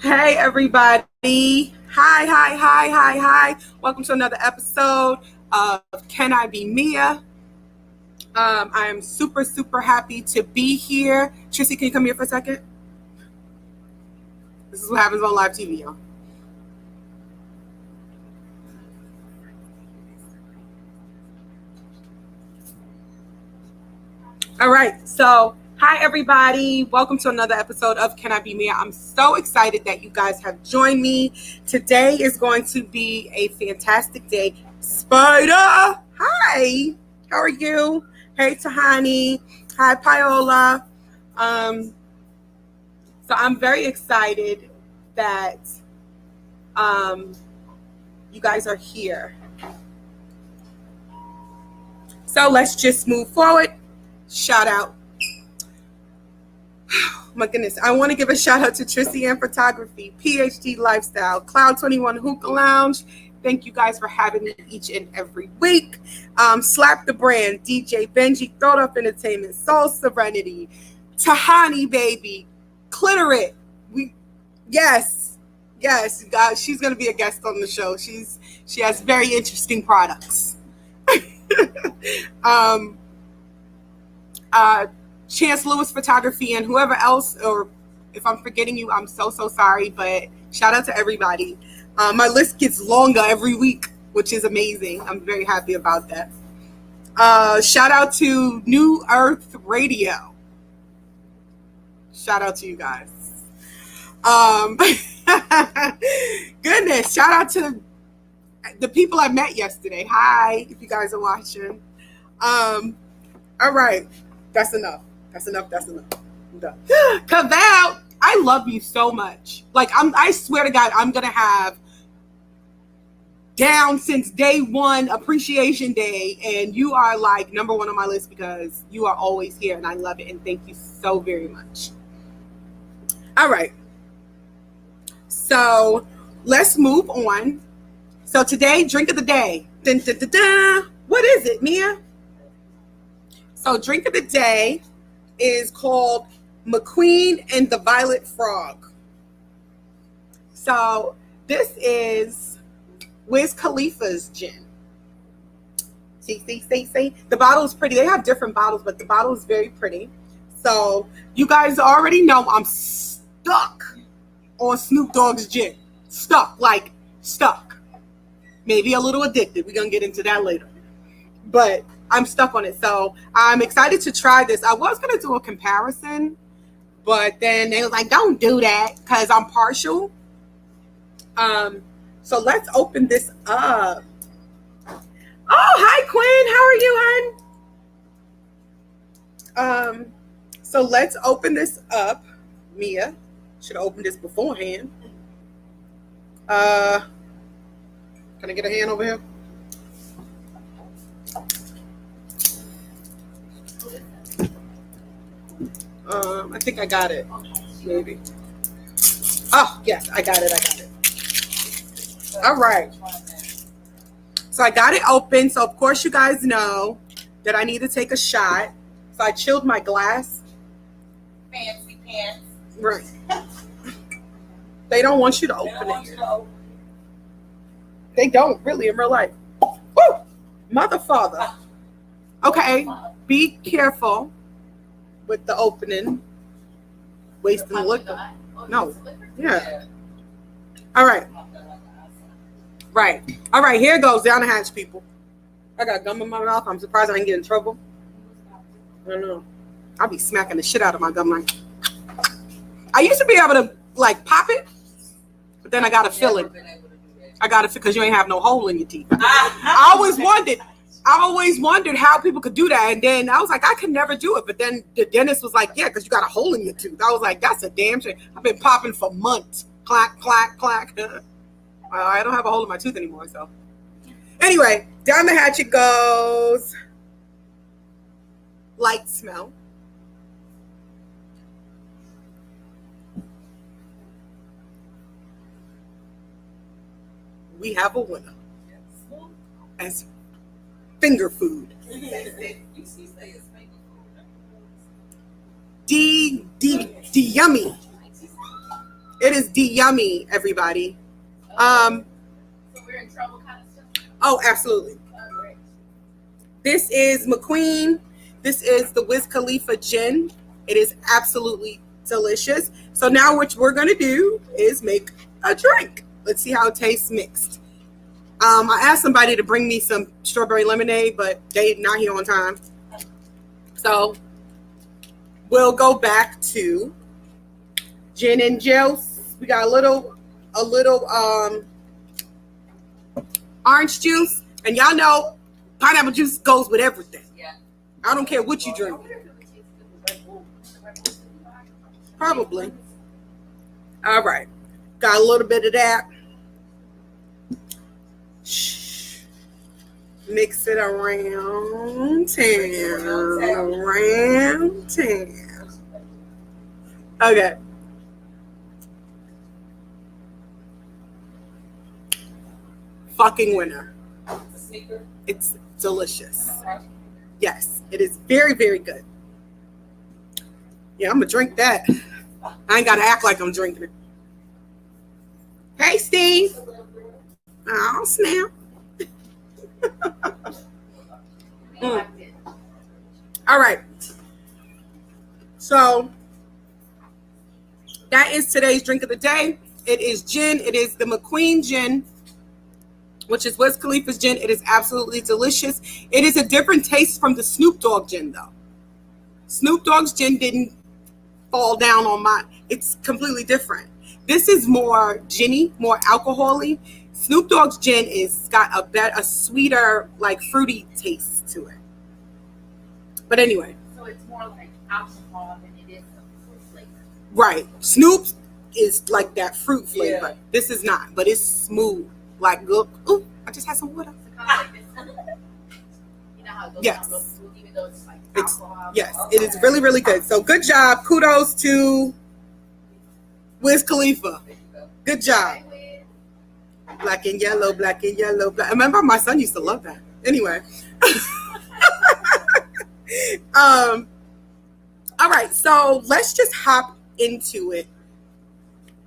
Hey, everybody. Hi. Welcome to another episode of Can I Be Mia? I am super happy to be here. Trissy, can you come here for a second? This is what happens on live TV, y'all. All right, so hi everybody. Welcome to another episode of Can I Be Mia? I'm so excited that you guys have joined me. Today is going to be a fantastic day. Spider, hi. How are you? Hey Tahani. Hi Paola. So I'm very excited that you guys are here. So let's just move forward. Shout out. My goodness, I want to give a shout out to Trissy and Photography, PhD Lifestyle, Cloud 21 Hookah Lounge. Thank you guys for having me each and every week. Slap the Brand, DJ Benji, Throat Up Entertainment, Soul Serenity, Tahani Baby, Clitorit. Yes, guys, she's gonna be a guest on the show. She has very interesting products. Chance Lewis Photography, and whoever else, or if I'm forgetting you, I'm so sorry, but shout out to everybody. My list gets longer every week, which is amazing. I'm very happy about that. Shout out to New Earth Radio. Shout out to you guys. Goodness, shout out to the people I met yesterday. Hi, if you guys are watching. All right, that's enough. I'm done. Cavell, I love you so much. Like, I swear to God, I'm gonna have down since day one appreciation day, and you are like number one on my list because you are always here, and I love it. And thank you so very much. All right, so let's move on. So today, drink of the day. Dun, dun, dun, dun. What is it, Mia? So drink of the day is called McQueen and the Violet Frog. So this is Wiz Khalifa's gin. See. The bottle is pretty. They have different bottles, but the bottle is very pretty. So you guys already know I'm stuck on Snoop Dogg's gin. Stuck. Maybe a little addicted. We're going to get into that later. But I'm stuck on it. So I'm excited to try this. I was going to do a comparison, but then they was like, don't do that because I'm partial. So let's open this up. Oh, hi, Quinn. How are you, hon? So let's open this up. Mia should have opened this beforehand. Can I get a hand over here? I think I got it. Maybe. Oh, yes, I got it. All right. So I got it open. So, of course, you guys know that I need to take a shot. So I chilled my glass. Fancy pants. Right. They don't want you to open it. They don't, really, in real life. Woo! Mother, father. Okay, be careful with the opening. Wasting liquor. No. Yeah. All right. All right, here goes down the hatch, people. I got gum in my mouth. I'm surprised I didn't get in trouble. I don't know. I'll be smacking the shit out of my gum. Like, I used to be able to, like, pop it, but then I got to fill it. I got to because you ain't have no hole in your teeth. I always wondered how people could do that. And then I was like, I could never do it. But then the dentist was like, yeah, because you got a hole in your tooth. I was like, that's a damn shame. I've been popping for months. Clack. I don't have a hole in my tooth anymore. So anyway, down the hatch it goes. Light smell. We have a winner. As finger food. yummy. It is yummy, everybody. So we're in trouble kind of stuff? Oh, absolutely. Oh, great. This is McQueen. This is the Wiz Khalifa gin. It is absolutely delicious. So now what we're going to do is make a drink. Let's see how it tastes mixed. I asked somebody to bring me some strawberry lemonade, but they not here on time. So we'll go back to gin and juice. We got a little orange juice, and y'all know pineapple juice goes with everything. Yeah. I don't care what you drink. Probably. All right. Got a little bit of that. Mix it around 10. Around 10. Okay. Fucking winner. It's delicious. Yes, it is very, very good. Yeah, I'm gonna drink that. I ain't gotta act like I'm drinking it. Hey, Steve. Oh, snap. All right. So that is today's drink of the day. It is gin. It is the McQueen gin, which is Wiz Khalifa's gin. It is absolutely delicious. It is a different taste from the Snoop Dogg gin, though. Snoop Dogg's gin didn't fall down on mine. It's completely different. This is more ginny, more alcohol-y. Snoop Dogg's gin is got a sweeter, like fruity taste to it. But anyway. So it's more like alcohol than it is a fruit flavor. Right. Snoop's is like that fruit flavor. Yeah. This is not, but it's smooth. Like, look, ooh, I just had some water. It's kind of like this. You know how it goes Yes. down smooth, even though it's like It's, alcohol. yes, it is really, really good. So good job. Kudos to Wiz Khalifa. There you go. Good job. Black and yellow, black and yellow. Black. I remember my son used to love that. Anyway. All right, so let's just hop into it.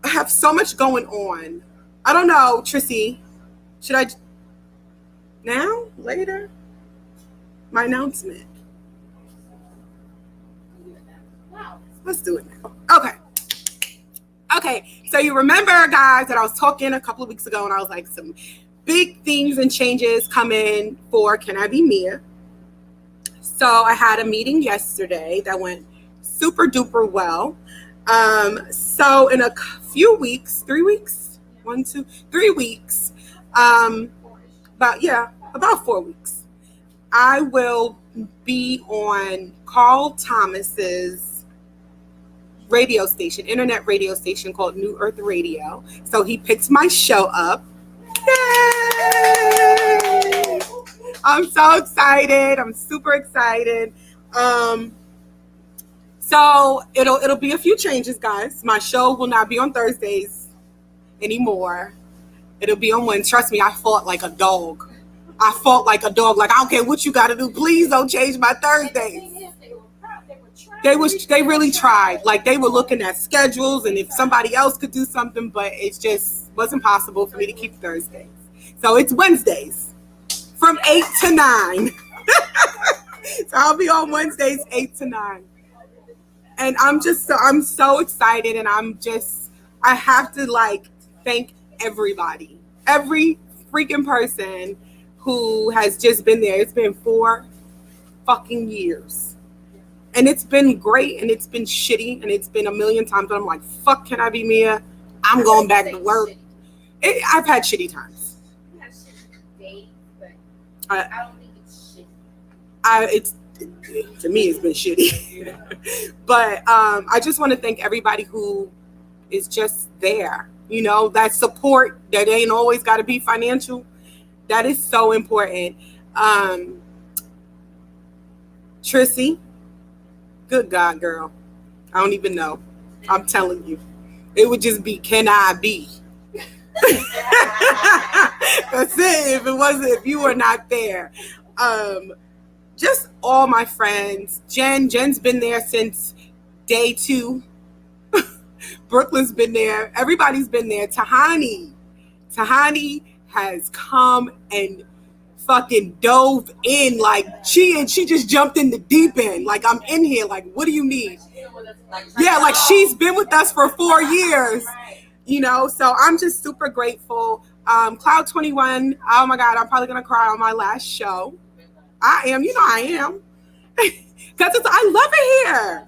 I have so much going on. I don't know, Trissy. Should I now? Later? My announcement. Wow. Let's do it now. Okay, so you remember, guys, that I was talking a couple of weeks ago and I was like, some big things and changes coming for CANIBEMEA. So I had a meeting yesterday that went super duper well. So in a few weeks, 3 weeks, 1, 2, 3 weeks, about 4 weeks, I will be on Carl Thomas's radio station, internet radio station called New Earth Radio. So he picked my show up. Yay! I'm so excited. I'm super excited. So it'll be a few changes, guys. My show will not be on Thursdays anymore. It'll be on Wednesdays. Trust me, I fought like a dog. Like, I don't care what you got to do. Please don't change my Thursdays. They really tried. Like, they were looking at schedules and if somebody else could do something, but it just wasn't possible for me to keep Thursdays. So it's Wednesdays from 8 to 9. So I'll be on Wednesdays 8 to 9. And I'm so excited, and I have to like thank everybody, every freaking person who has just been there. It's been 4 fucking years. And it's been great, and it's been shitty, and it's been a million times. But I'm like, fuck CANIBEMEA. I'm going back to work. I've had shitty times. You have shitty days, but I don't think it's shitty. To me, it's been shitty. But I just want to thank everybody who is just there. You know, that support that ain't always got to be financial. That is so important. Trissy. Good God, girl. I don't even know. I'm telling you. It would just be, can I be? That's it. If you were not there. Just all my friends. Jen's been there since day 2. Brooklyn's been there. Everybody's been there. Tahani has come and fucking dove in. Like she just jumped in the deep end. Like, I'm in here. Like, what do you need? Yeah, like she's been with us for 4 years. You know, so I'm just super grateful. Cloud 21. Oh my God, I'm probably gonna cry on my last show. I am. You know, I am. Because I love it here.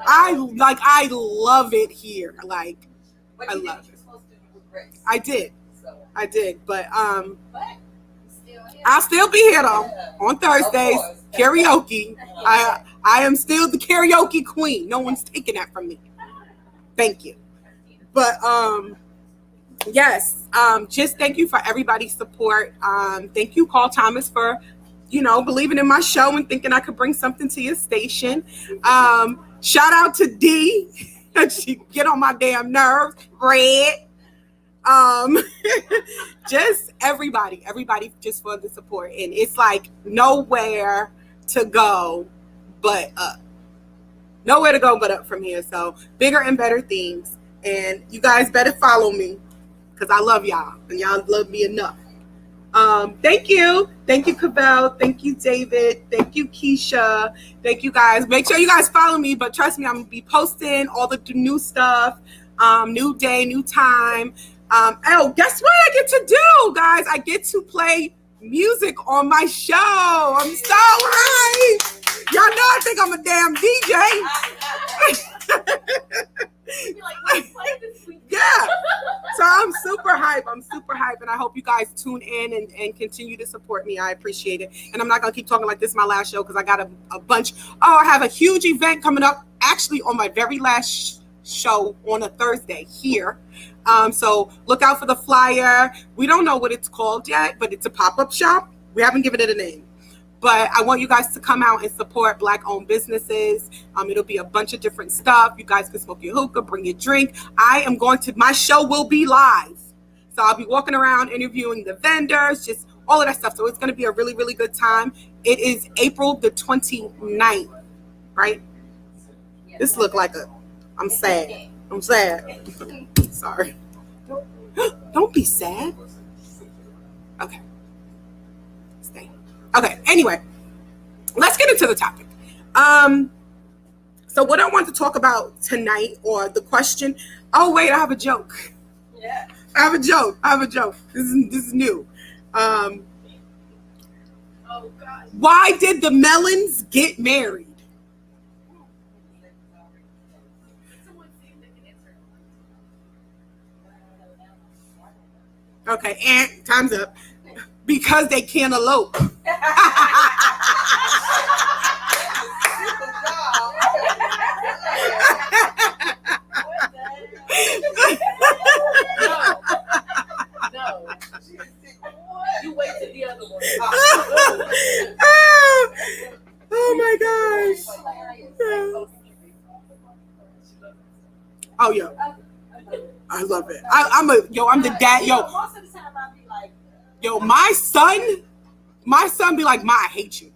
I love it here. Like, I love it. I did, but I'll still be here though on Thursdays. Karaoke. I am still the karaoke queen. No one's taking that from me. Thank you. But yes, just thank you for everybody's support. Thank you, Carl Thomas, for believing in my show and thinking I could bring something to your station. Shout out to D. She get on my damn nerves. Red. Just everybody just for the support. And it's like nowhere to go but up. Nowhere to go but up from here. So bigger and better things. And you guys better follow me because I love y'all and y'all love me enough. Thank you, Cavell. Thank you, David. Thank you, Keisha. Thank you, guys. Make sure you guys follow me, but trust me, I'm gonna be posting all the new stuff. New day, new time. Guess what I get to do, guys? I get to play music on my show. I'm so hyped. Y'all know I think I'm a damn DJ. Yeah. So I'm super hype, and I hope you guys tune in and continue to support me. I appreciate it. And I'm not gonna keep talking like this is my last show because I got a bunch. I have a huge event coming up actually on my very last show on a Thursday here. So look out for the flyer. We don't know what it's called yet, but it's a pop-up shop. We haven't given it a name. But I want you guys to come out and support Black-owned businesses. It'll be a bunch of different stuff. You guys can smoke your hookah, bring your drink. My show will be live. So I'll be walking around interviewing the vendors, just all of that stuff. So it's going to be a really, really good time. It is April the 29th, right? This look like I'm sad. Sorry. Don't be sad. Okay. Stay. Okay, anyway, let's get into the topic. So what I want to talk about tonight, or the question, I have a joke. Yeah. I have a joke. This is new. Oh God. Why did the melons get married? Okay, and time's up. Because they can't elope. No. You wait till the other one. Oh my gosh. Oh yeah. I love it. I'm the dad. Most of the time I be like, my son be like, Ma, I hate you.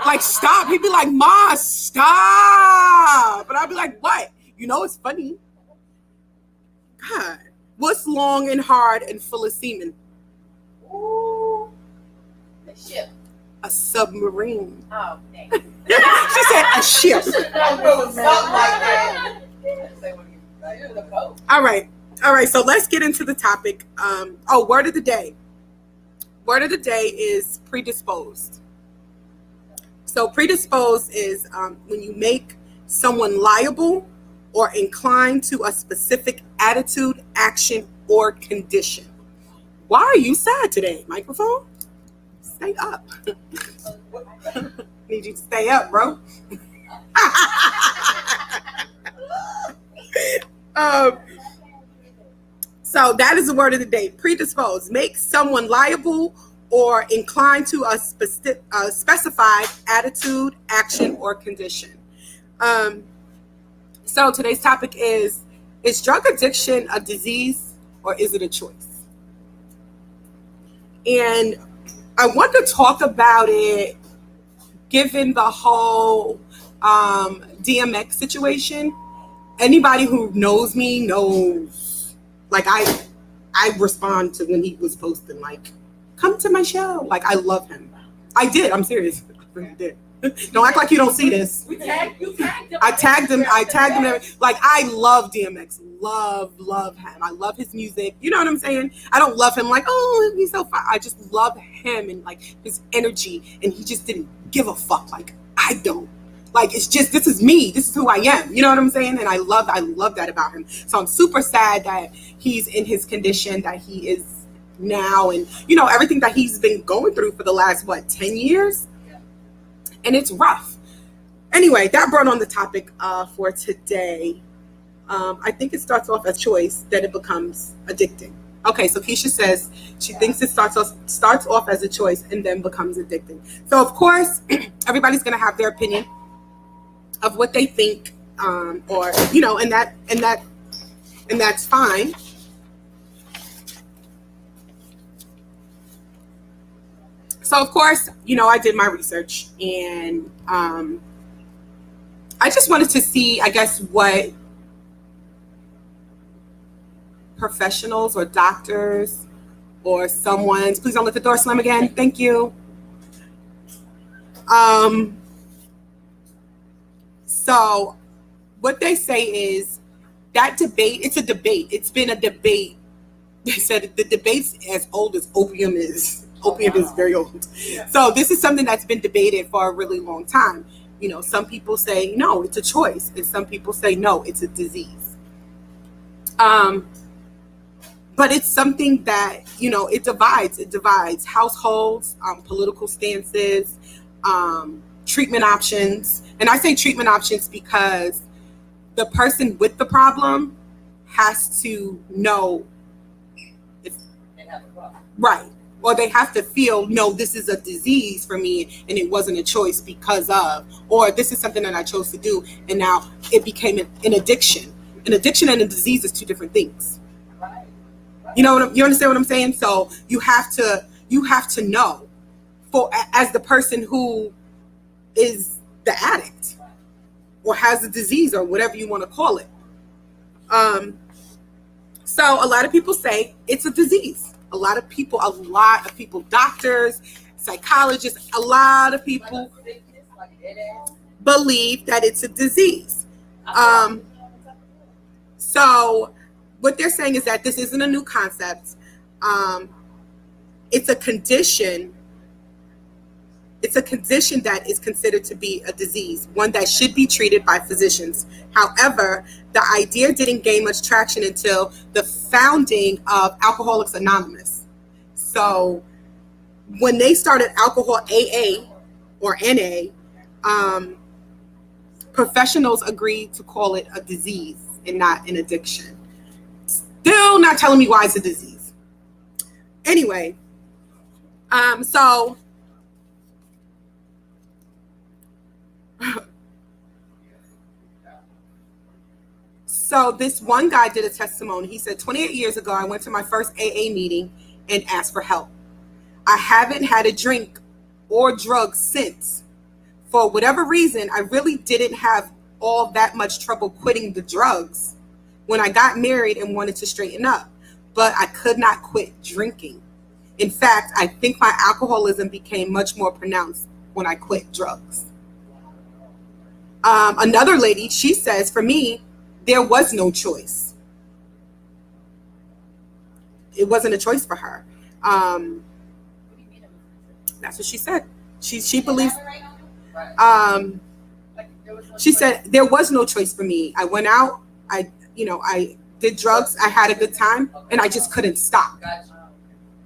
Like, stop. He'd be like, Ma, stop. But I'd be like, what? It's funny. God. What's long and hard and full of semen? Ooh. A ship. A submarine. Oh, thank you. She said a ship. All right, so let's get into the topic. Word of the day. Word of the day is predisposed. So predisposed is when you make someone liable or inclined to a specific attitude, action, or condition. Why are you sad today, microphone? Stay up. Need you to stay up, bro. So that is the word of the day. Predisposed. Make someone liable or inclined to a specified attitude, action, or condition. So today's topic is drug addiction a disease or is it a choice? And I want to talk about it given the whole DMX situation Anybody who knows me knows, like I respond to when he was posting, like, come to my show. Like, I love him. I did. I'm serious. I really did. Don't act like you don't see this. You tagged him. I tagged him. Like, I love DMX. Love him. I love his music. You know what I'm saying? I don't love him like, oh, he's so fine. I just love him and like his energy. And he just didn't give a fuck. Like, I don't. Like, it's just, this is me. This is who I am. You know what I'm saying? And I love that about him. So I'm super sad that he's in his condition that he is now, and you know, everything that he's been going through for the last 10 years. And it's rough. Anyway, that brought on the topic for today. I think it starts off as choice, then it becomes addicting. Okay, so Keisha says she thinks it starts off as a choice and then becomes addicting. So of course, everybody's gonna have their opinion of what they think, or you know, and that's fine. So of course, you know, I did my research, and I just wanted to see, I guess, what professionals or doctors or someone's, please don't let the door slam again, thank you. So what they say is that debate, it's a debate. It's been a debate. They said the debate's as old as opium is. Opium is very old. So this is something that's been debated for a really long time. You know, some people say, no, it's a choice. And some people say, no, it's a disease. But it's something that, you know, it divides. It divides households, political stances, treatment options. And I say treatment options because the person with the problem has to know if they have a problem. Right. Or they have to feel, no, this is a disease for me and it wasn't a choice because of, or this is something that I chose to do and now it became an addiction. An addiction and a disease is two different things. Right. You know, you understand what I'm saying? So you have to know, for as the person who is the addict or has the disease or whatever you want to call it. So a lot of people say it's a disease. A lot of people, doctors, psychologists, a lot of people believe that it's a disease. So what they're saying is that this isn't a new concept. It's a condition. It's a condition that is considered to be a disease, one that should be treated by physicians. However, the idea didn't gain much traction until the founding of Alcoholics Anonymous. So when they started alcohol AA or NA, professionals agreed to call it a disease and not an addiction. Still not telling me why it's a disease. Anyway, So this one guy did a testimony. He said, 28 years ago, I went to my first AA meeting and asked for help. I haven't had a drink or drugs since. For whatever reason, I really didn't have all that much trouble quitting the drugs when I got married and wanted to straighten up. But I could not quit drinking. In fact, I think my alcoholism became much more pronounced when I quit drugs. Another lady, she says, for me, there was no choice. It wasn't a choice for her. That's what she said. She believes. She said there was no choice for me. I went out. I did drugs. I had a good time, and I just couldn't stop.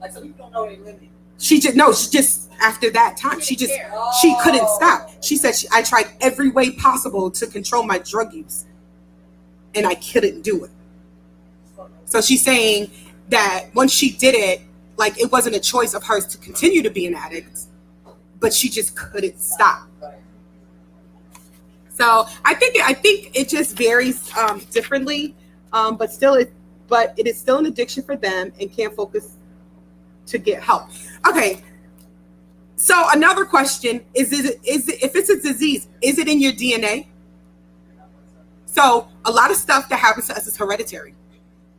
Like, so you don't know any limit. She just after that time, she couldn't stop. She said I tried every way possible to control my drug use, and I couldn't do it. So she's saying that once she did it, like, it wasn't a choice of hers to continue to be an addict, but she just couldn't stop. So I think it just varies differently, but it is still an addiction for them and can't focus to get help. Okay. So another question is if it's a disease, is it in your DNA? So a lot of stuff that happens to us is hereditary.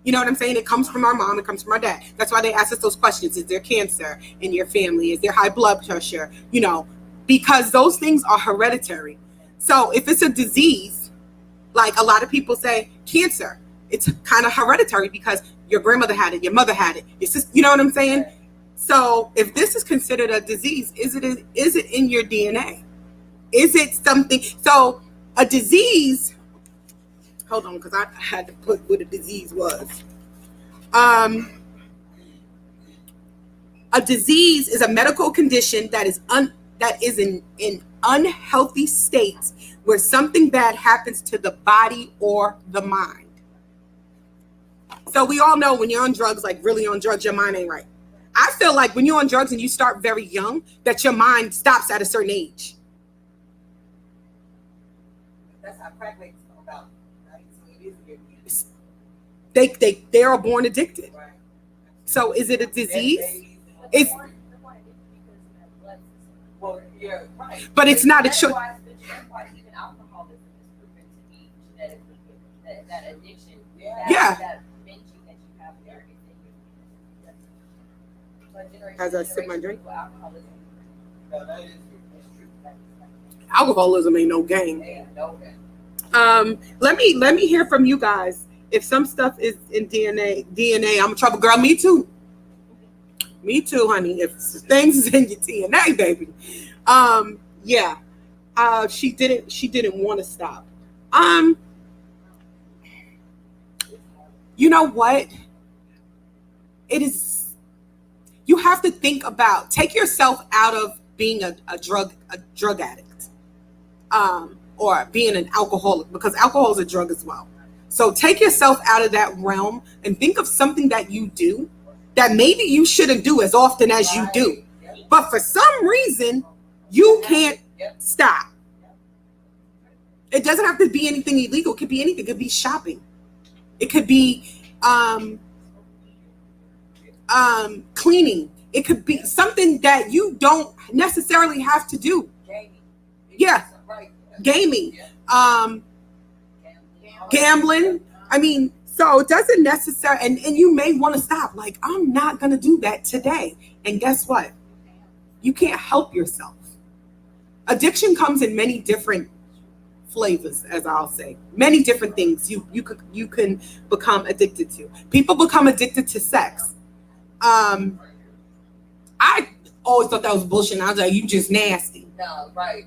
You know what I'm saying? It comes from our mom. It comes from our dad. That's why they ask us those questions. Is there cancer in your family? Is there high blood pressure? You know, because those things are hereditary. So if it's a disease, like a lot of people say cancer, it's kind of hereditary because your grandmother had it, your mother had it. It's just, you know what I'm saying? So if this is considered a disease, is it in your DNA? Is it something? So a disease, hold on, because I had to put what a disease was. A disease is a medical condition that is in unhealthy states where something bad happens to the body or the mind. So we all know when you're on drugs, like really on drugs, your mind ain't right. I feel like when you're on drugs and you start very young, that your mind stops at a certain age. That's how crack addicts come about, right? So it is a disease. They are born addicted. Right. So is it a disease? It's Well, yeah, right. But it's not a choice. That's why even alcoholism is proven to be genetically, that addiction, Yeah. that binging that you have there. As I sip my drink. Alcoholism. No, that is true. Alcoholism ain't no game. They know that. Let me hear from you guys. If some stuff is in DNA, I'm in trouble. Girl, me too. Me too, honey. If things is in your DNA, baby. Yeah. She didn't want to stop. You know what? It is, you have to think about, take yourself out of being a drug addict. Or being an alcoholic, because alcohol is a drug as well. So take yourself out of that realm and think of something that you do that maybe you shouldn't do as often as you do. But for some reason, you can't stop. It doesn't have to be anything illegal. It could be anything. It could be shopping. It could be cleaning. It could be something that you don't necessarily have to do. Yeah. Gaming. Gambling. I mean, so it doesn't necessarily, and you may want to stop. Like, I'm not going to do that today. And guess what? You can't help yourself. Addiction comes in many different flavors, as I'll say. Many different things you can become addicted to. People become addicted to sex. I always thought that was bullshit. I was like, you just nasty. No, right.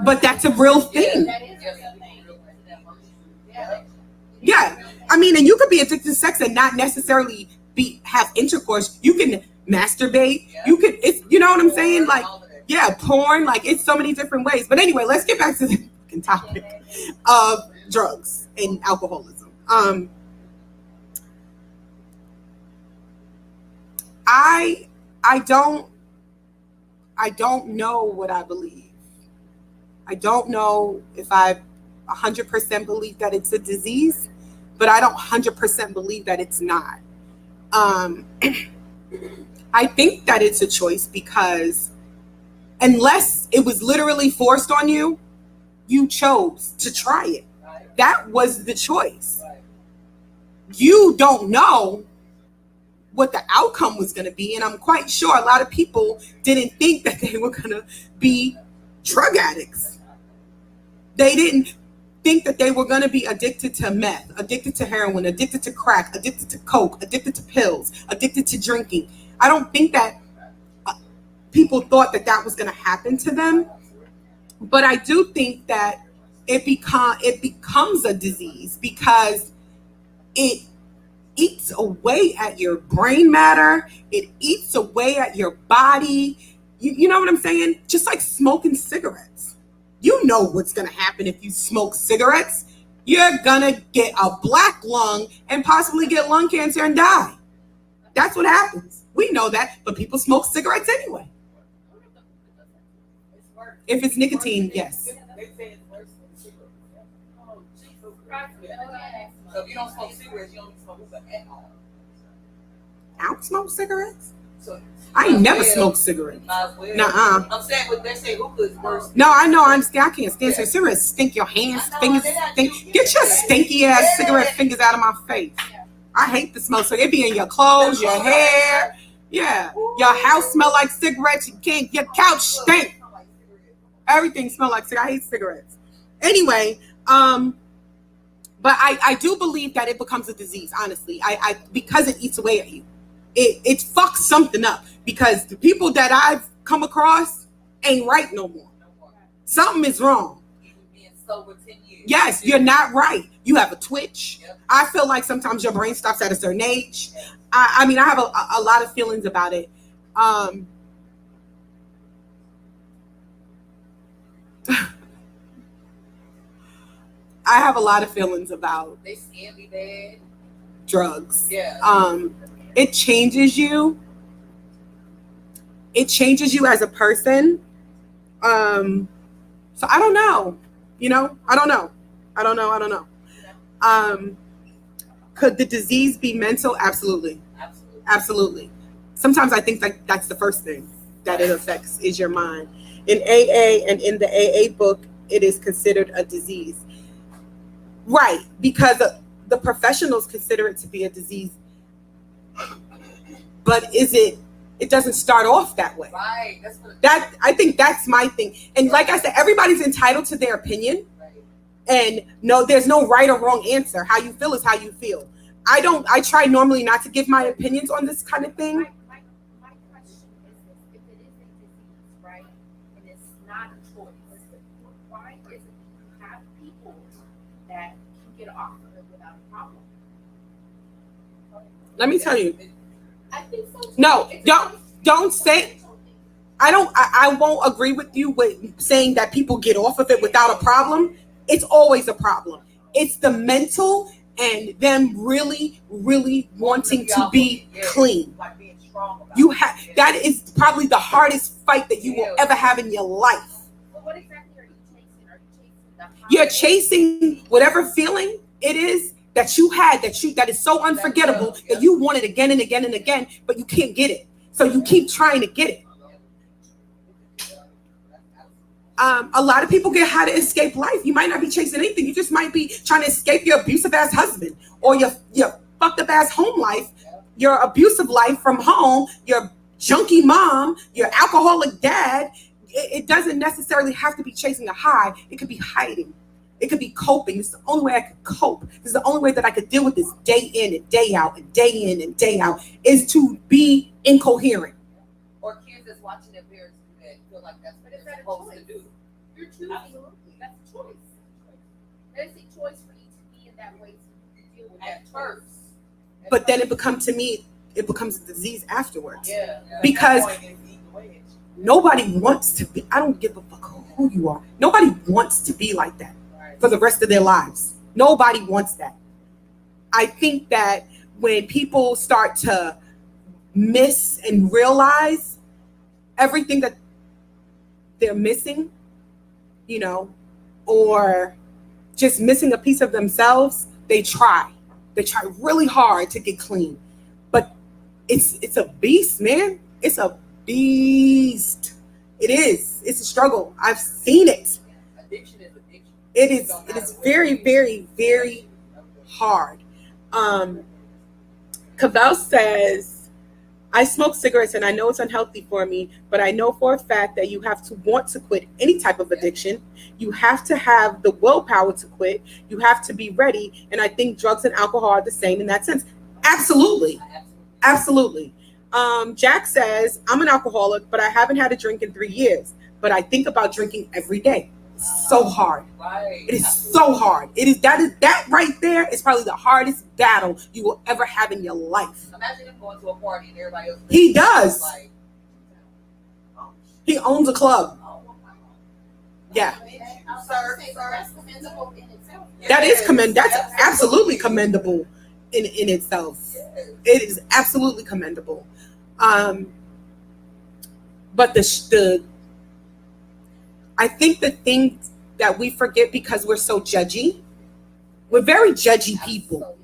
But that's a real thing. That is a real thing. Yeah. I mean, and you could be addicted to sex and not necessarily have intercourse. You can masturbate. You can, it's, you know what I'm saying? Like, yeah, porn. Like, it's so many different ways. But anyway, let's get back to the fucking topic of drugs and alcoholism. I don't know what I believe. I don't know if I 100% believe that it's a disease, but I don't 100% believe that it's not. I think that it's a choice because unless it was literally forced on you, you chose to try it. That was the choice. You don't know what the outcome was going to be, and I'm quite sure a lot of people didn't think that they were going to be drug addicts. They didn't think that they were going to be addicted to meth, addicted to heroin, addicted to crack, addicted to coke, addicted to pills, addicted to drinking. I don't think that people thought that that was going to happen to them. But I do think that it becomes a disease because it eats away at your brain matter. It eats away at your body. You know what I'm saying? Just like smoking cigarettes. You know what's going to happen if you smoke cigarettes. You're going to get a black lung and possibly get lung cancer and die. That's what happens. We know that, but people smoke cigarettes anyway. If it's nicotine, yes. They say it's worse than cigarettes. Oh, Jesus Christ. So if you don't smoke cigarettes, you don't smoke at all. I don't smoke cigarettes. So I ain't never well, smoked cigarettes. might as well. Nuh-uh. I'm saying, but they say hookah is worse. No, I know. I understand. I can't stand cigarettes. Stink your hands, I know, fingers. they're not Stink. cute. Get your stinky ass cigarette fingers out of my face. I hate the smell. So it be in your clothes, your hair. Yeah, your house smell like cigarettes. You can't. Your couch stink. Everything smell like cigarettes. I hate cigarettes. Anyway, but I do believe that it becomes a disease. Honestly, I because it eats away at you. It fucks something up because the people that I've come across ain't right no more. Something is wrong. Being sober 10 years. Yes, you're not right. You have a twitch. Yep. I feel like sometimes your brain stops at a certain age. I mean, I have a lot of feelings about it. I have a lot of feelings about They scan me bad. drugs. Yeah. It changes you. It changes you as a person. So I don't know. You know, I don't know. Could the disease be mental? Absolutely. Absolutely. Sometimes I think like that's the first thing that it affects is your mind. In AA and in the AA book, it is considered a disease. Right, because the professionals consider it to be a disease. But it doesn't start off that way. Right. I think that's my thing. And like I said, everybody's entitled to their opinion. And no, there's no right or wrong answer. How you feel is how you feel. I try normally not to give my opinions on this kind of thing. My question is this: if it is a disease, right, and it's not a choice, why is it you have people that can get off of it without a problem? Let me tell you. I think so too. No, don't say. I won't agree with you with saying that people get off of it without a problem. It's always a problem. It's the mental and them really, really wanting to be clean. Like being strong about You have that is probably the hardest fight that you will ever have in your life. Well, what exactly are you chasing? Are you chasing the high? You're chasing whatever feeling it is that you had that is so unforgettable that you want it again and again and again, but you can't get it. So you keep trying to get it. A lot of people get high to escape life. You might not be chasing anything. You just might be trying to escape your abusive ass husband or your fucked up ass home life, your abusive life from home, your junkie mom, your alcoholic dad. It doesn't necessarily have to be chasing a high. It could be hiding. It could be coping. It's the only way I could cope. This is the only way that I could deal with this day in and day out and day in and day out is to be incoherent. Or kids that's watching their parents do that feel like that's what they're supposed to do. You're choosing. That's a choice. That is a choice for you to be in that way to deal with At that first. But then it becomes a disease afterwards. Yeah. Because nobody wants to be, I don't give a fuck who you are. Nobody wants to be like that for the rest of their lives. Nobody wants that. I think that when people start to miss and realize everything that they're missing, you know, or just missing a piece of themselves, they try really hard to get clean. But it's a beast, man. It's a beast. It is. It's a struggle. I've seen it. Addiction is addiction. It is very, very, very hard. Cavell says, I smoke cigarettes and I know it's unhealthy for me, but I know for a fact that you have to want to quit any type of addiction. You have to have the willpower to quit. You have to be ready. And I think drugs and alcohol are the same in that sense. Absolutely. Absolutely. Jack says, I'm an alcoholic, but I haven't had a drink in 3 years, but I think about drinking every day. So hard. Right. It is so hard. That right there is probably the hardest battle you will ever have in your life. Imagine him going to a party and everybody else. He does. Like, He owns a club. Yeah. That's commendable in itself. That's absolutely commendable in itself. It is absolutely commendable. But I think the thing that we forget because we're so judgy, we're very judgy people.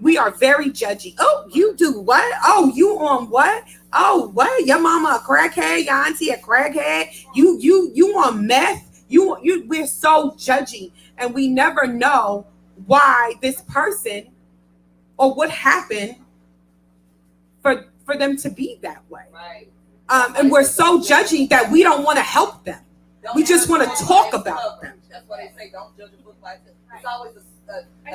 We are very judgy. Oh, you do what? Oh, you on what? Oh, what? Your mama a crackhead, your auntie a crackhead. You on meth. You we're so judgy, and we never know why this person or what happened for them to be that way. Right. And we're so judgy that we don't want to help them. We just want to talk about them. That's why they say don't judge a book like this.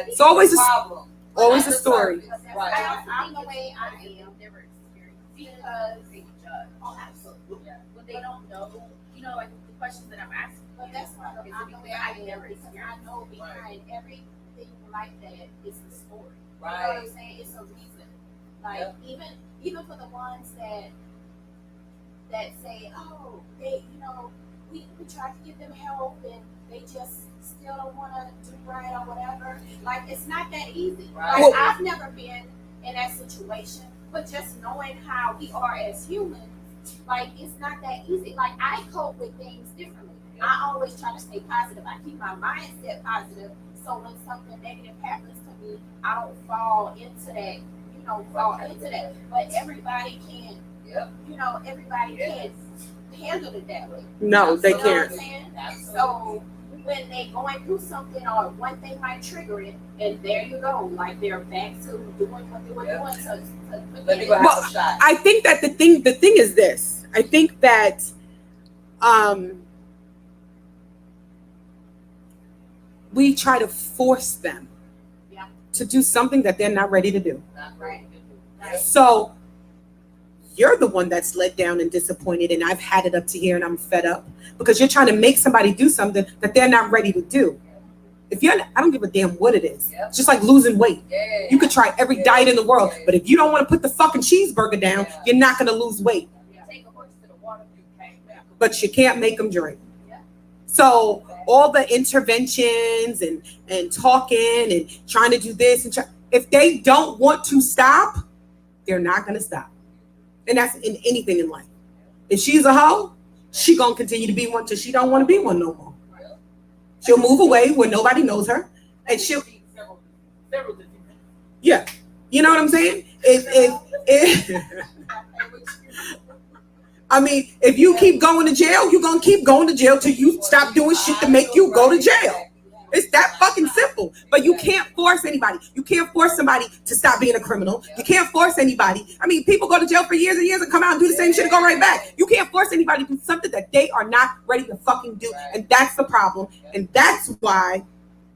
It's always a problem. Always a story. Right. I'm the way I am, never experienced because they judge. Oh, absolutely. When they don't know, like the questions that I'm asking. But that's why I'm the way I never experienced. I know behind everything like that is the story. Right. You know what I'm saying? It's a reason. Like even for the ones that say, oh, they, we try to give them help and they just still don't want to do right or whatever. Like, it's not that easy. Right. Like, I've never been in that situation, but just knowing how we are as humans, like, it's not that easy. Like, I cope with things differently. I always try to stay positive. I keep my mindset positive, so when something negative happens to me, I don't fall into that, But everybody can, everybody can't handle it that way. No, they You know can't. what I'm saying? So when they going through something or one thing might trigger it, and there you go, like they're back to doing what they were doing. Let me go have a shot. I think that the thing is this. I think that we try to force them to do something that they're not ready to do. Right. So you're the one that's let down and disappointed, and I've had it up to here and I'm fed up because you're trying to make somebody do something that they're not ready to do. I don't give a damn what it is. It's just like losing weight. You could try every diet in the world, but if you don't want to put the fucking cheeseburger down, you're not going to lose weight. Take a horse to the water, But you can't make them drink. So all the interventions and talking and trying to do this and if they don't want to stop, they're not going to stop. And that's in anything in life. If she's a hoe, she gonna continue to be one till she don't want to be one no more. She'll move away where nobody knows her, and she'll. Yeah, you know what I'm saying? I mean, if you keep going to jail, you're gonna keep going to jail till you stop doing shit to make you go to jail. It's that fucking simple. But you can't force anybody. You can't force somebody to stop being a criminal. You can't force anybody. I mean, people go to jail for years and years and come out and do the same shit and go right back. You can't force anybody to do something that they are not ready to fucking do. And that's the problem. And that's why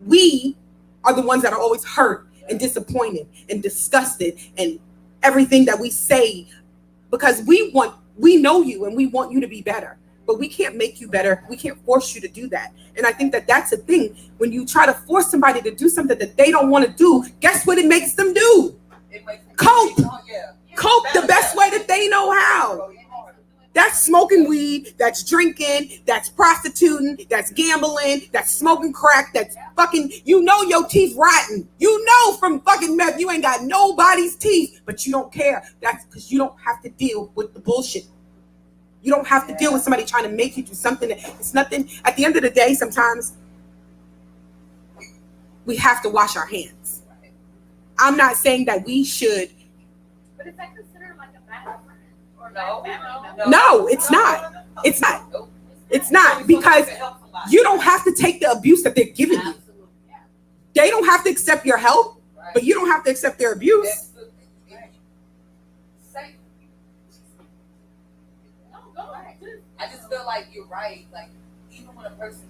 we are the ones that are always hurt and disappointed and disgusted and everything that we say, because we know you and we want you to be better. But we can't make you better. We can't force you to do that. And I think that that's a thing. When you try to force somebody to do something that they don't want to do, guess what it makes them do? Cope. Cope the best way that they know how. That's smoking weed, that's drinking, that's prostituting, that's gambling, that's smoking crack, that's fucking, your teeth rotten. From fucking meth, you ain't got nobody's teeth, but you don't care. That's because you don't have to deal with the bullshit. You don't have to deal with somebody trying to make you do something that it's nothing. At the end of the day, sometimes we have to wash our hands. I'm not saying that we should. But is that considered like a bad friend? Or No, it's not. It's not. It's not, because you don't have to take the abuse that they're giving you. They don't have to accept your help, but you don't have to accept their abuse. I just feel like you're right. Like, even when a person,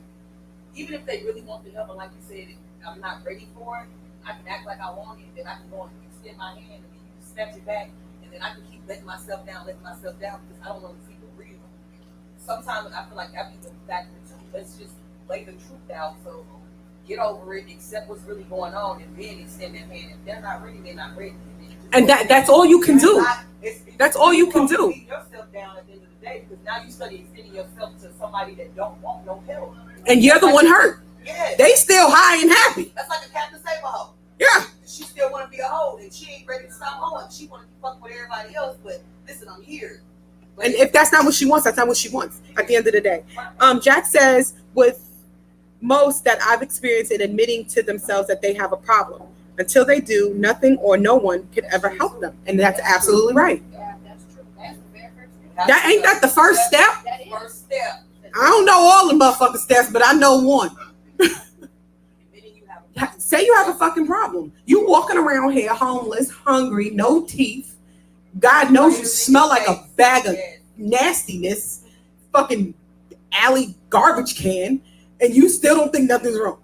even if they really want the help, and like you said, I'm not ready for it, I can act like I want it, then I can go and extend my hand, and then you snatch it back, and then I can keep letting myself down, because I don't want to see the real. Sometimes I feel like I can go back to the truth. Let's just lay the truth out. So get over it, accept what's really going on, and then extend that hand. If they're not ready, they're not ready. And that's all you can do. That's all you can do. Yourself down at the end of the day, because now you study extending yourself to somebody that don't want no help. And you're the one hurt. Yeah. They still high and happy. That's like a Captain Saber hoe. Yeah. She still want to be a hoe, and she ain't ready to stop hoeing. She want to fuck with everybody else, but listen, I'm here. But and if that's not what she wants, that's not what she wants at the end of the day. Jack says, with most that I've experienced in admitting to themselves that they have a problem. Until they do, nothing or no one could ever help them. And that's absolutely right. Yeah, that's true. That's the very first thing. That ain't that the first step? That is. First step. I don't know all the motherfucking steps, but I know one. Admitting you have a Say you have a fucking problem. You walking around here homeless, hungry, no teeth. God knows you smell like a bag of nastiness, fucking alley garbage can, and you still don't think nothing's wrong.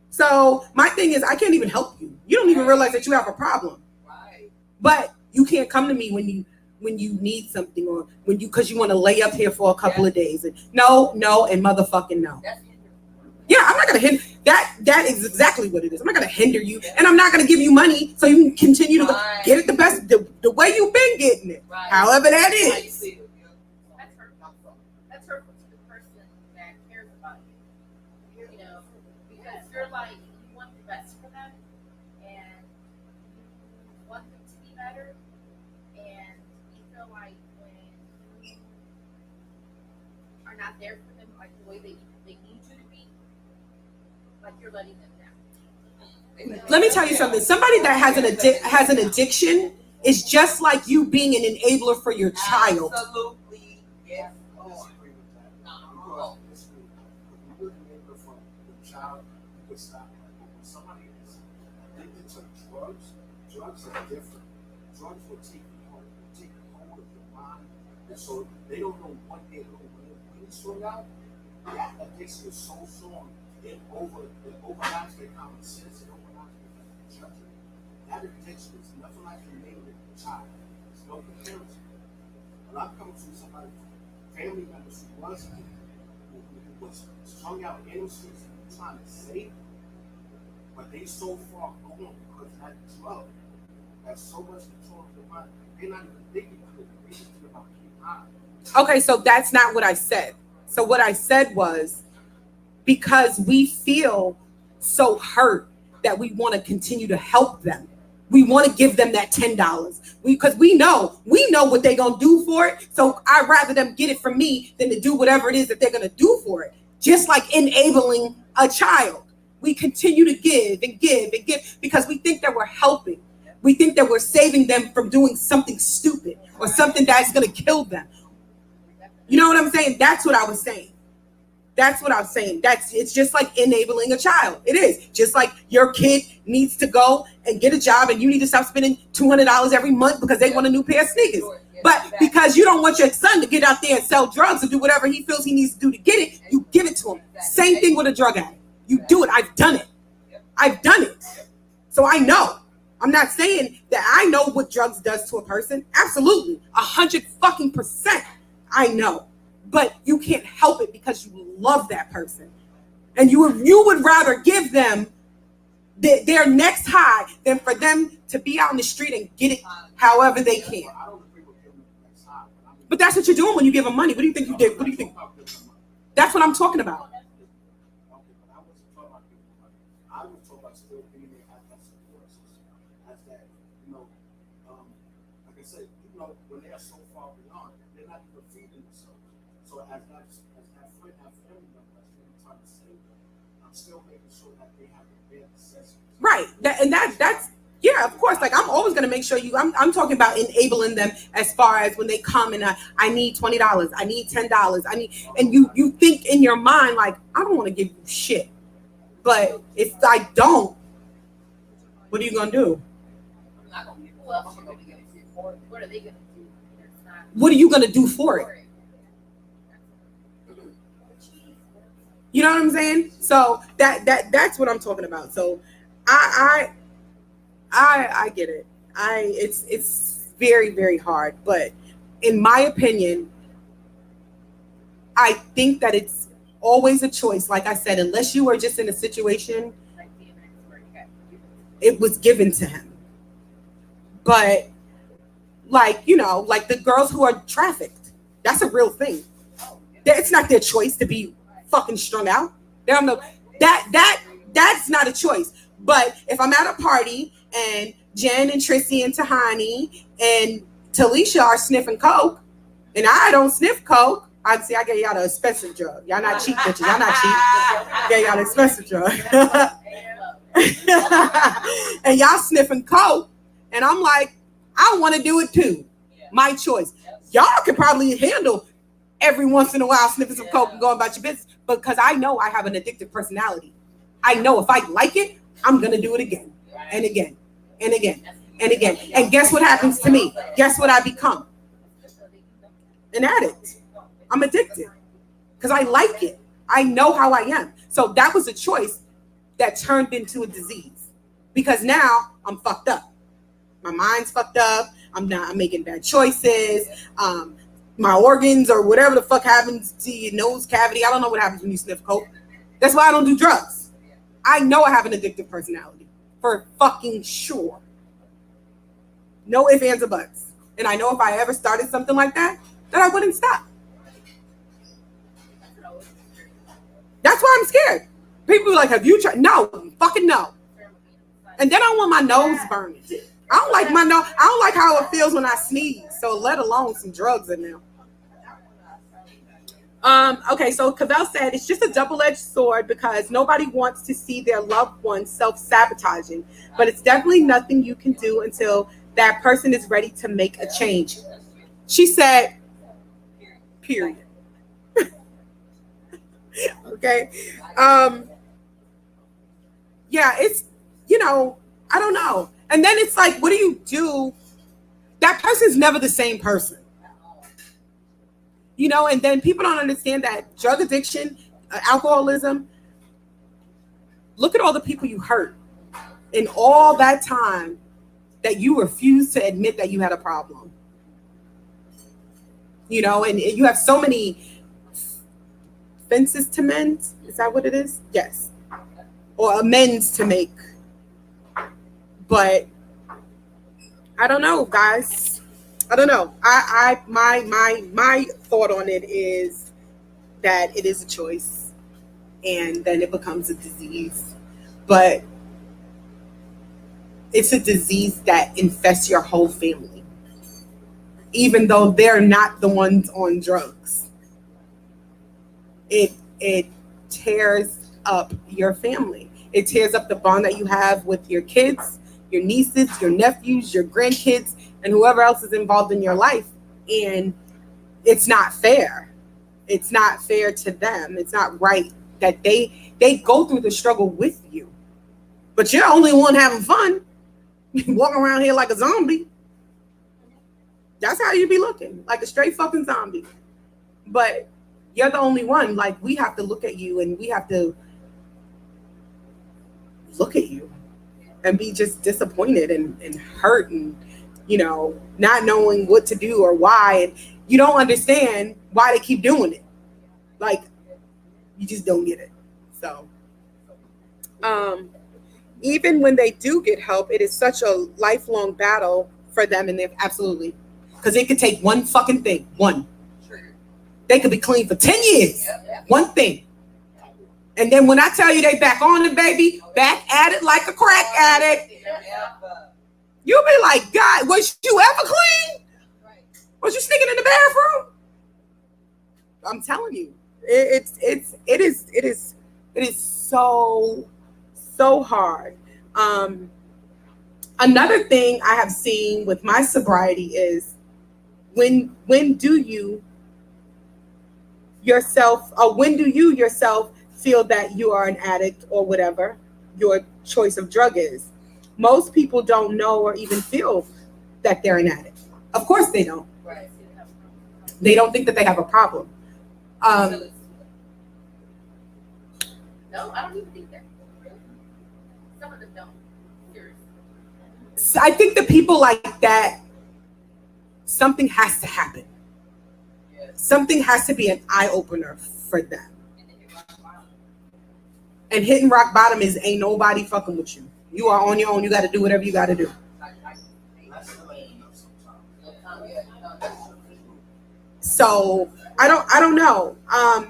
So my thing is, I can't even help you. You don't even realize that you have a problem. Right. But you can't come to me when you need something, or because you want to lay up here for a couple of days. And no, and motherfucking no. That's Yeah, I'm not gonna hinder that. That is exactly what it is. I'm not gonna hinder you, and I'm not gonna give you money so you can continue to get it the best, the way you've been getting it, however that is. That's hurtful. That's hurtful to the person that cares about you. You know, because you're like, you want the best for them, and you want them to be better, and you feel like when you are not there for them, like the way they need you to be, like you're letting them down. Let me tell you something. Somebody that has an addiction is just like you being an enabler for your child. Absolutely. Yes. I disagree with that. Because listen, if you were an enabler for the child, you could stop that. But when somebody is addicted to drugs are different. Drugs will take hold of your mind, and so they don't know what they're doing. When you swing out, that addiction is so strong. It overrides their common sense. It overrides their judgment. That addiction is nothing like an enabler for a child. There's no comparison. When I'm coming to somebody, family members who was strung out in the streets and trying to save them, but they so far gone because that drug has so much control of their mind. They're not even thinking about it. They're just thinking about getting high. Okay, so that's not what I said. So what I said was, because we feel so hurt that we want to continue to help them. We want to give them that $10 because we know what they're going to do for it. So I'd rather them get it from me than to do whatever it is that they're going to do for it. Just like enabling a child. We continue to give and give and give because we think that we're helping. We think that we're saving them from doing something stupid or something that's going to kill them. You know what I'm saying? That's what I was saying. That's what I'm saying. It's just like enabling a child. It is just like your kid needs to go and get a job, and you need to stop spending $200 every month because they want a new pair of sneakers. But because you don't want your son to get out there and sell drugs and do whatever he feels he needs to do to get it, you give it to him. Same thing with a drug addict. You do it. I've done it. I've done it. So I know. I'm not saying that I know what drugs does to a person. Absolutely, 100% I know. But you can't help it because you love that person. And you would rather give them their next high than for them to be out in the street and get it however they can. I don't agree with giving them the next high. But that's what you're doing when you give them money. What do you think you did? What do you think? That's what I'm talking about. Okay, but I wasn't talking about giving them money. I was talking about still being there as that support system. As that, like I said, when they're so far beyond, they're not even feeding themselves. So as that friend, that family member that's really trying to save them, I'm still making sure that they have the bare necessities. Right. That's yeah, of course. Like I'm always gonna make sure I'm talking about enabling them as far as when they come and I need $20, I need $10, and you think in your mind like I don't want to give you shit. But if I don't, what are you gonna do? Who else are going to get it? Or what are they going to do? It's not What are you gonna do for it? You know what I'm saying? So that's what I'm talking about. So I get it. It's very, very hard, but in my opinion, I think that it's always a choice. Like I said, unless you are just in a situation, it was given to him. But like the girls who are trafficked, that's a real thing. It's not their choice to be fucking strung out. They don't know that's not a choice. But if I'm at a party and Jen and Trissy and Tahani and Talisha are sniffing coke, and I don't sniff coke, I gave y'all the expensive drug. Y'all not cheap bitches. Y'all not cheap. I gave y'all the expensive drug. and y'all sniffing coke, and I'm like, I want to do it too. My choice. Y'all can probably handle every once in a while sniffing some coke and going about your business, because I know I have an addictive personality. I know if I like it, I'm gonna do it again and again and again and again. And guess what happens to me? Guess what I become? An addict. I'm addicted because I like it. I know how I am. So that was a choice that turned into a disease, because now I'm fucked up. My mind's fucked up. I'm making bad choices. My organs or whatever the fuck happens to your nose cavity. I don't know what happens when you sniff coke. That's why I don't do drugs. I know I have an addictive personality for fucking sure. No ifs, ands, or buts. And I know if I ever started something like that I wouldn't stop. That's why I'm scared. People are like, have you tried? No, fucking no. And then I want my nose burning. I don't like my nose. I don't like how it feels when I sneeze. So let alone some drugs in there. Okay, so Cavell said it's just a double-edged sword because nobody wants to see their loved one self-sabotaging, but it's definitely nothing you can do until that person is ready to make a change. She said, period. Okay. Yeah, it's, I don't know. And then it's like, what do you do? That person's never the same person. And then people don't understand that drug addiction, alcoholism, look at all the people you hurt in all that time that you refused to admit that you had a problem. And you have so many fences to mend. Is that what it is? Yes. Or amends to make. But I don't know, guys. I don't know. My thought on it is that it is a choice, and then it becomes a disease. But it's a disease that infests your whole family, even though they're not the ones on drugs. It tears up your family. It tears up the bond that you have with your kids, your nieces, your nephews, your grandkids, and whoever else is involved in your life. And it's not fair. It's not fair to them. It's not right that they go through the struggle with you. But you're the only one having fun. Walking around here like a zombie. That's how you be looking, like a straight fucking zombie. But you're the only one. Like, we have to look at you, and we have to look at you and be just disappointed and hurt and not knowing what to do or why, and you don't understand why they keep doing it. Like, you just don't get it. So even when they do get help, it is such a lifelong battle for them, and they're absolutely, because it could take one fucking thing. They could be clean for 10 years. One thing. And then when I tell you they back on the baby, back at it like a crack addict, you'll be like, God, was you ever clean? Was you sneaking in the bathroom? I'm telling you, it is so hard. Another thing I have seen with my sobriety is when do you yourself feel that you are an addict or whatever your choice of drug is. Most people don't know or even feel that they're an addict. Of course they don't. Right. They don't think that they have a problem. No, I don't even think that. Some of them don't. Seriously. So I think the people like that, something has to happen. Something has to be an eye-opener for them. And hitting rock bottom is ain't nobody fucking with you. You are on your own. You got to do whatever you got to do. So I don't know. I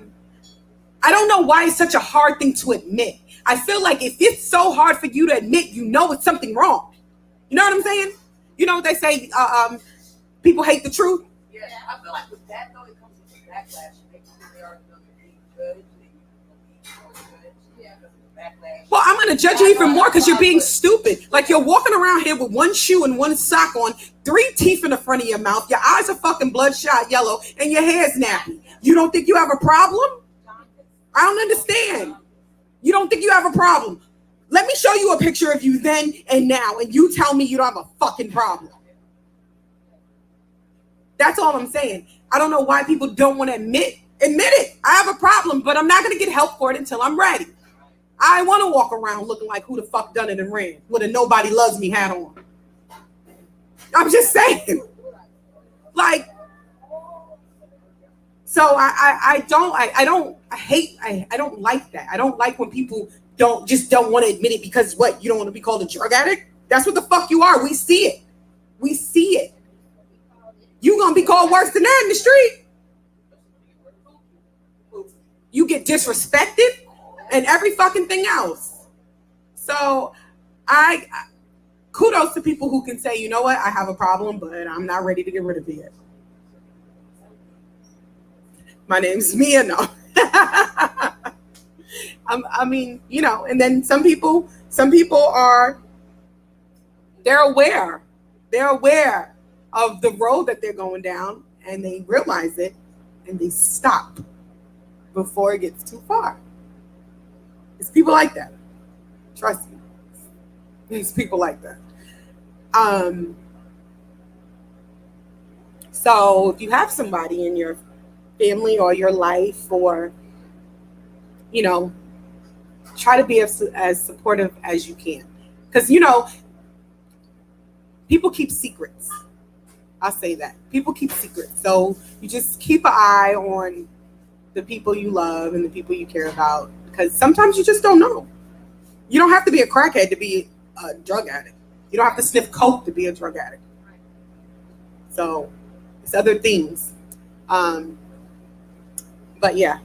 don't know why it's such a hard thing to admit. I feel like if it's so hard for you to admit, it's something wrong. You know what I'm saying? You know what they say? People hate the truth. Yeah, I feel like with that though, it comes with backlash. They are going to be good. Yeah, because of the backlash. Well, I'm gonna judge you even more because you're being stupid. Like you're walking around here with one shoe and one sock on, 3 teeth in the front of your mouth, your eyes are fucking bloodshot yellow, and your hair's nappy. You don't think you have a problem? I don't understand. You don't think you have a problem? Let me show you a picture of you then and now, and you tell me you don't have a fucking problem. That's all I'm saying. I don't know why people don't want to admit it. I have a problem, but I'm not going to get help for it until I'm ready. I want to walk around looking like who the fuck done it and ran with a nobody loves me hat on. I'm just saying. Like, so I don't like that. I don't like when people don't want to admit it because what? You don't want to be called a drug addict? That's what the fuck you are. We see it. We see it. You gonna be called worse than that in the street. You get disrespected and every fucking thing else. So I kudos to people who can say, you know what, I have a problem, but I'm not ready to get rid of it yet. My name's Mia, no. I mean, you know, and then some people are, they're aware of the road that they're going down, and they realize it, and they stop before it gets too far. It's people like that. Trust me. It's people like that. So if you have somebody in your family or your life, or, you know, try to be as supportive as you can. Because, you know, people keep secrets. I'll say that. People keep secrets. So you just keep an eye on the people you love and the people you care about, because sometimes you just don't know. You don't have to be a crackhead to be a drug addict. You don't have to sniff coke to be a drug addict. So it's other things. But yeah.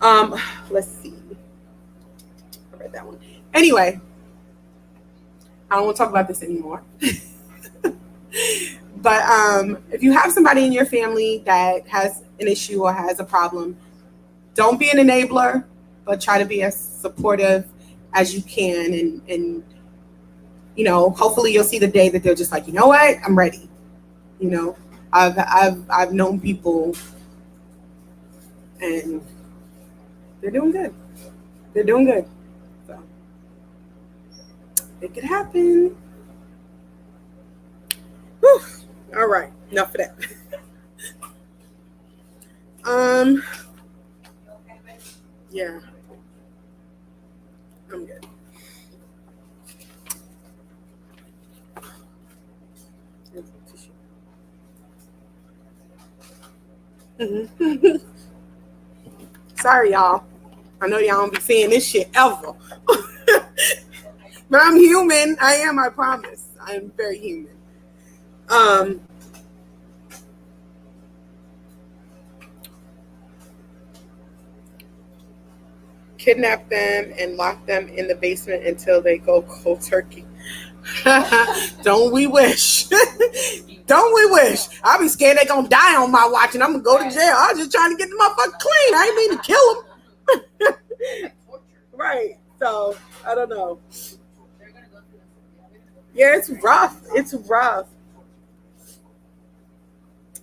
Let's see. I read that one. Anyway, I don't want to talk about this anymore. But if you have somebody in your family that has an issue or has a problem, don't be an enabler, but try to be as supportive as you can. And you know, hopefully you'll see the day that they're just like, you know what, I'm ready. You know, I've known people and they're doing good. They're doing good. So it could happen. Whew. All right, enough of that. Yeah, I'm good. Sorry, y'all. I know y'all don't be saying this shit ever. But I'm human. I am, I promise. I am very human. Kidnap them and lock them in the basement until they go cold turkey. Don't we wish? Don't we wish? I'll be scared they're gonna die on my watch and I'm gonna go to jail. I was just trying to get the motherfucker clean. I ain't mean to kill them. Right. So I don't know. Yeah, it's rough. It's rough.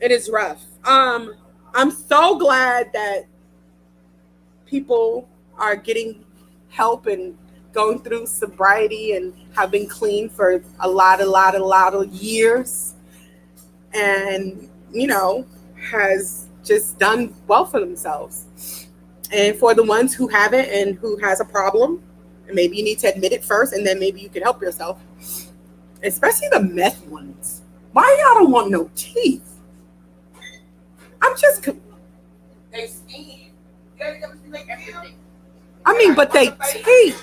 It is rough. I'm so glad that people are getting help and going through sobriety and have been clean for a lot of years, and you know, has just done well for themselves. And for the ones who haven't and who has a problem, maybe you need to admit it first, and then maybe you can help yourself. Especially the meth ones. Why y'all don't want no teeth? I'm just. They scheme. I mean, but they teeth.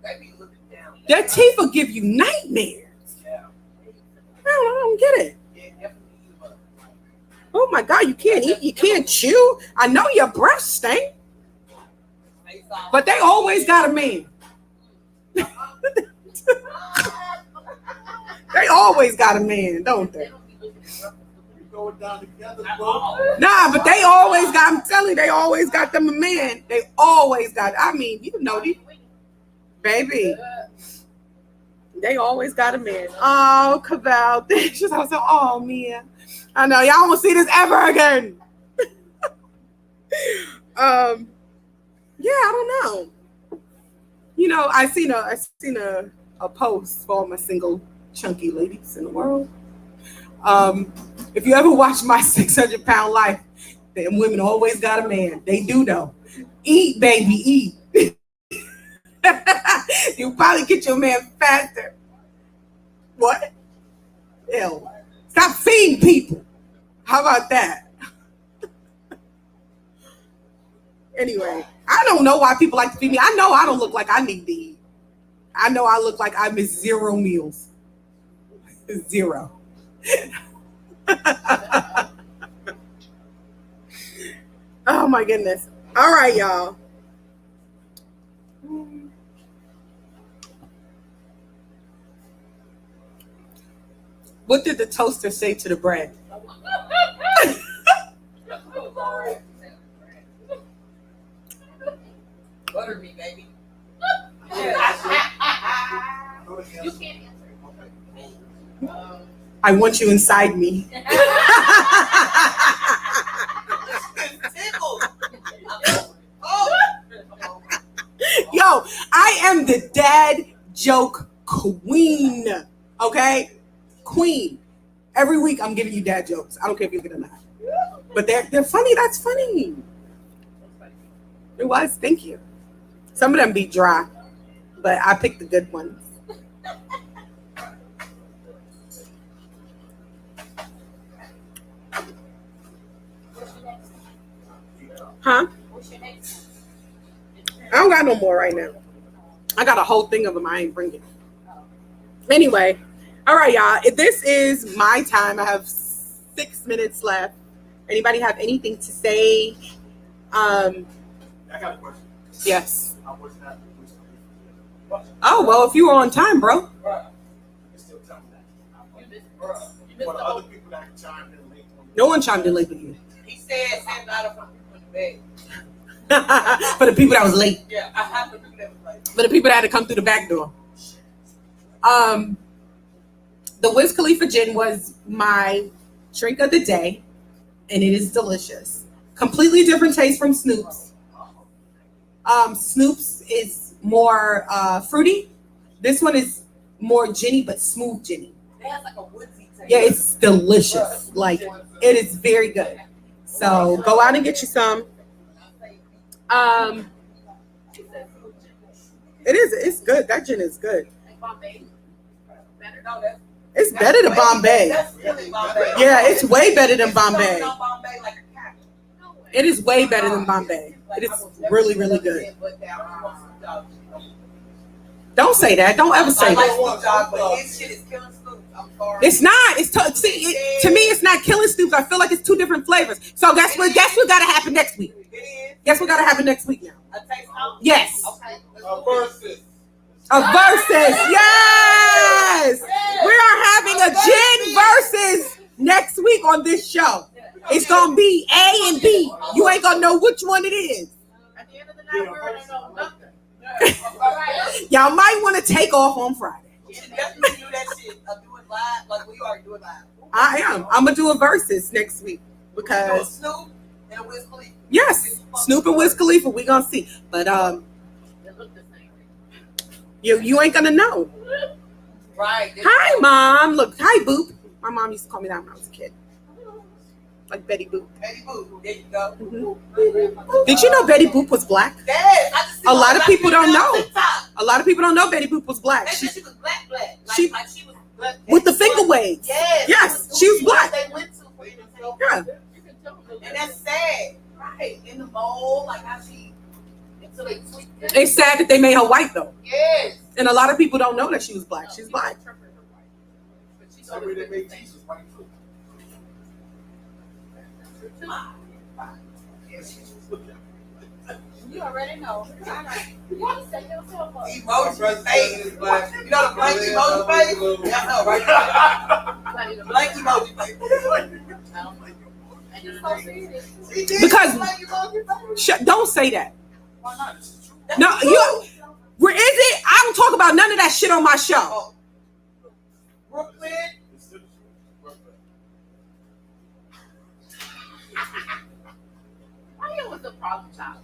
They be looking down. Their teeth will give you nightmares. Yeah. I don't get it. Yeah, definitely. Oh my God, you can't eat, you can't chew. I know your breath stink, but they always got a man. They always got a man, don't they? Going down together, bro. Nah, but they always got, I'm telling you, they always got them a man. They always got, I mean, you know, Baby, they always got a man. Oh, Cabal. She's like, oh, Mia. I know, y'all won't see this ever again. Yeah, I don't know. You know, I seen a post for all my single chunky ladies in the world. If you ever watch My 600-Pound Life, them women always got a man. They do though. Eat, baby, eat. You probably get your man faster. What? Ew. Stop feeding people. How about that? Anyway, I don't know why people like to feed me. I know I don't look like I need to eat. I know I look like I miss 0 meals. 0. Oh my goodness. All right, y'all. What did the toaster say to the bread? Butter me, baby. You can't answer. I want you inside me. Yo, I am the dad joke queen. Okay? Queen. Every week I'm giving you dad jokes. I don't care if you get or not. But they're funny. That's funny. It was. Thank you. Some of them be dry, but I picked the good ones. Huh? I don't got no more right now. I got a whole thing of them I ain't bringing. Anyway, all right, y'all. This is my time. I have 6 minutes left. Anybody have anything to say? I got a question. Yes. I was not. Oh, well, if you were on time, bro. Still tell me that. You missed For the the other people that chimed in late. No one chimed in late with you. He said, "Send out from people in the bed." For the people that was late. Yeah, I have to do that. Like, For the people that had to come through the back door. The Wiz Khalifa gin was my drink of the day, and it is delicious. Completely different taste from Snoop's. Snoop's is more fruity. This one is more ginny, but smooth ginny. it has like a woodsy taste. Yeah, it's delicious. Like, it is very good. So go out and get you some. It is. It's good. That gin is good. Like Bombay. Better. No, that's It's better than Bombay. That's really Bombay. Yeah, it's way better than It's something Bombay. on Bombay like a cat. No way. It is way better than Bombay. It is really, really good. Don't say that. Don't ever say I like that. Snoop Dogg, but his shit is killing Snoop. I'm sorry. It's not. To me, it's not killing Snoop. I feel like it's 2 different flavors. So guess what got to happen next week? It is. Guess what got to happen next week now? A taste out? Yes. Okay. Versus. A versus. Yes. We are having a gin versus next week on this show. It's going to be A and B. You ain't going to know which one it is. At the end of the night, we're gonna know nothing. All right. Y'all might want to take off on Friday. You should definitely do that shit. Do it live, like we are doing live. I am. I'm going to do a versus next week Do a because, Snoop and a Wiz Khalifa. yes, Snoop and Wiz Khalifa, we going to see. But They look the same. you ain't going to know. Right. Hi, Mom. Look, hi, Boop. My mom used to call me that when I was a kid. Like Betty Boop. Betty Boo. There you go. Mhm. Did you know Betty Boop was black? Yes, I just see A lot of people don't know. TikTok. A lot of people don't know Betty Boop was black. They She, said she was black. Like she- she was black. with the finger waves. Yes. Yes, she was black. They went to for themselves. Yeah. You can tell them And that's sad. Right. In the mold, like how she, until they tweaked it. It's sad that they made her white though, Yes. and a lot of people don't know that she was black. She's black. She's That's the way they make Jesus white too. You already know. You want to set yourself up. Emoji face is black. You know the blank emoji face? Yeah, I know, right? Blank emoji face. And you're so serious. She did Because- blank emoji face. Don't say that. Why not? No, you. Where is it? I don't talk about none of that shit on my show. Oh. Brooklyn. Why you was the problem child?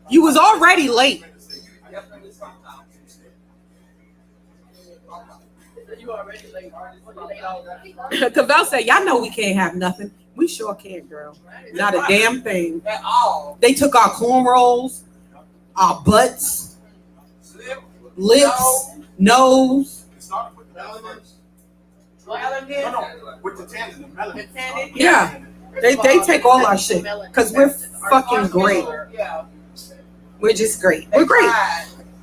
You was already late. You already late. Cavell said, y'all know we can't have nothing. We sure can't, girl. Not a damn thing. At all. They took our cornrows, our butts, lips, nose. It started with the melanin. Melanin. No, with the tannin, the melanin. The tannin. Yeah. They take all our shit. Because we're fucking great. Yeah. We're just great. We're great.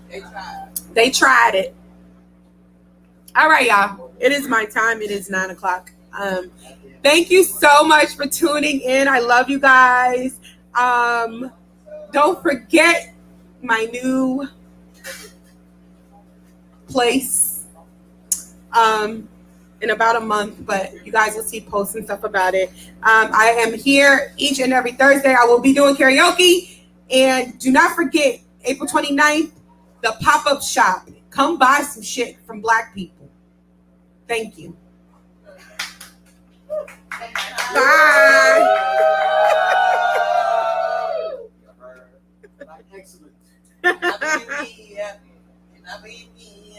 They tried. They tried it. All right, y'all. It is my time. It is 9:00. Thank you so much for tuning in. I love you guys. Don't forget my new place in about a month, but you guys will see posts and stuff about it. I am here each and every Thursday. I will be doing karaoke. And do not forget, April 29th, the pop-up shop. Come buy some shit from Black people. Thank you. Bye. Excellent. I believe me.